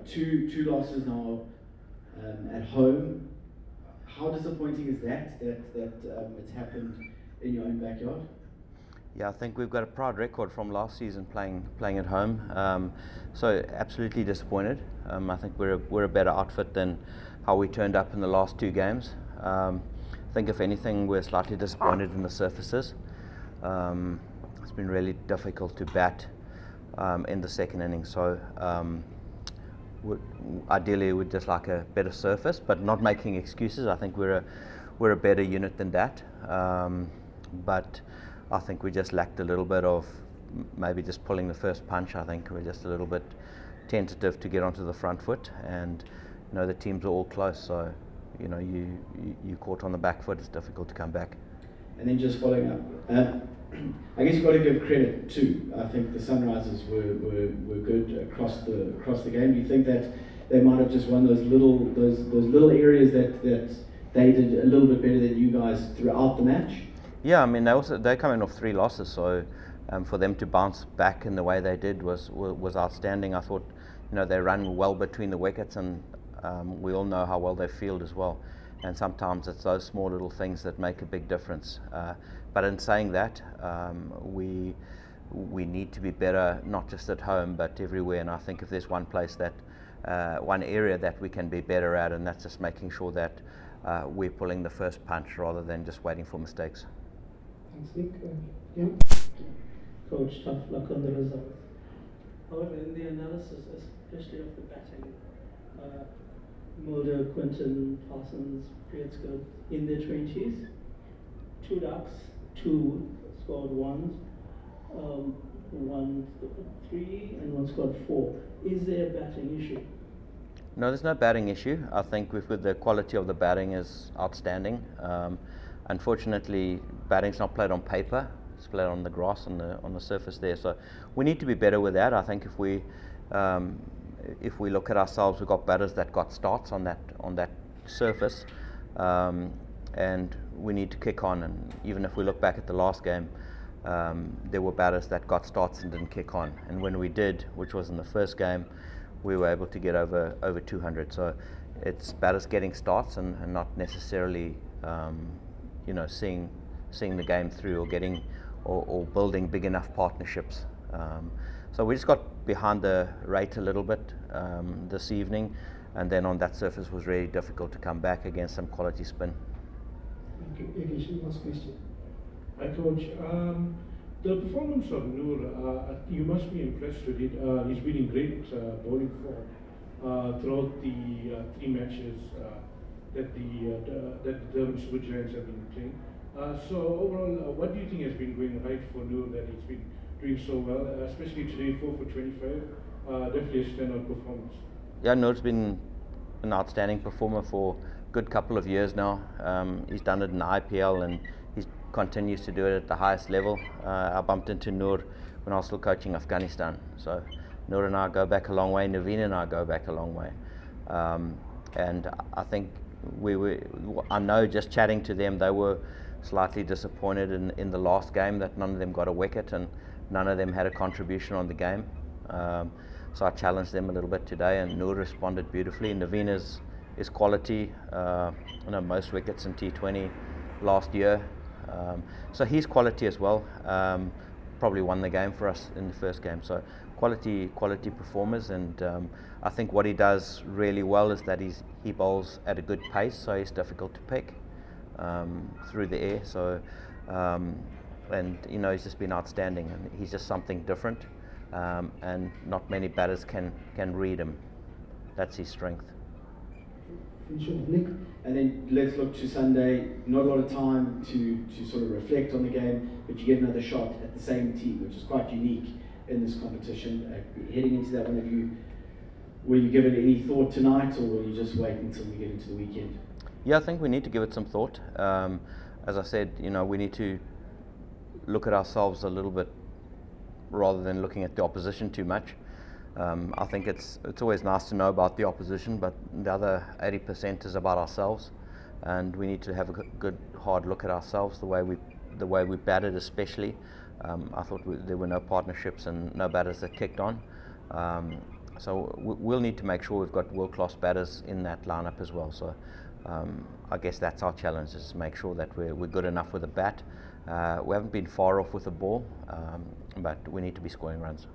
two losses now at home. How disappointing is that it's happened in your own backyard? Yeah, I think we've got a proud record from last season playing at home. So absolutely disappointed. I think we're a better outfit than how we turned up in the last two games. I think if anything, we're slightly disappointed in the surfaces. It's been really difficult to bat in the second inning. So ideally, we'd just like a better surface, but not making excuses. I think we're a better unit than that. But I think we just lacked a little bit of maybe just pulling the first punch. I think we're just a little bit tentative to get onto the front foot, and the teams are all close. So you caught on the back foot. It's difficult to come back. And then just following up, I guess you've got to give credit too. I think the Sunrisers were good across the game. Do you think that they might have just won those little areas that they did a little bit better than you guys throughout the match? Yeah, I mean they're coming off 3 losses, so for them to bounce back in the way they did was outstanding. I thought they ran well between the wickets, and we all know how well they field as well. And sometimes it's those small little things that make a big difference. But in saying that, we need to be better, not just at home but everywhere. And I think if there's one place one area that we can be better at, and that's just making sure that we're pulling the first punch rather than just waiting for mistakes. Thanks, Nick. Yeah. Coach, tough luck on the results. However, in the analysis, especially of the batting, Mulder, Quinton, Parsons, Pritzker in their 20s, 2 ducks, 2 scored ones, 1 3, and 1 scored 4. Is there a batting issue? No, there's no batting issue. I think the quality of the batting is outstanding. Unfortunately, batting's not played on paper; it's played on the grass on the surface there. So we need to be better with that. I think if we look at ourselves, we've got batters that got starts on that surface, and we need to kick on. And even if we look back at the last game, there were batters that got starts and didn't kick on. And when we did, which was in the first game, we were able to get over 200. So it's batters getting starts and not necessarily seeing the game through or getting or building big enough partnerships. So we just got behind the rate a little bit this evening, and then on that surface was really difficult to come back against some quality spin. Last question. Hi Coach, the performance of Noor, you must be impressed with it. He's been in great bowling form throughout the 3 matches that the Durban Super Giants have been playing. So overall, what do you think has been going right for Noor that he's been doing so well, especially today, 4 for 25, definitely a standout performance. Yeah, Noor's been an outstanding performer for a good couple of years now. He's done it in the IPL and he continues to do it at the highest level. I bumped into Noor when I was still coaching Afghanistan. So Noor and I go back a long way, Naveen and I go back a long way. And I think I know just chatting to them, they were slightly disappointed in the last game that none of them got a wicket and none of them had a contribution on the game. So I challenged them a little bit today, and Noor responded beautifully. Naveen is quality, most wickets in T20 last year. So he's quality as well. Probably won the game for us in the first game. So quality performers, and I think what he does really well is that he bowls at a good pace, so he's difficult to pick through the air. So and he's just been outstanding, and he's just something different, and not many batters can read him. That's his strength. Nick, and then let's look to Sunday. Not a lot of time to sort of reflect on the game, but you get another shot at the same team, which is quite unique in this competition. Heading into that one, were you given any thought tonight, or will you just wait until we get into the weekend? Yeah, I think we need to give it some thought. As I said, we need to look at ourselves a little bit rather than looking at the opposition too much. I think it's always nice to know about the opposition, but the other 80% is about ourselves, and we need to have a good hard look at ourselves, the way we batted especially. I thought there were no partnerships and no batters that kicked on. so we'll need to make sure we've got world-class batters in that lineup as well. So I guess that's our challenge, is to make sure that we're good enough with the bat. We haven't been far off with the ball, but we need to be scoring runs.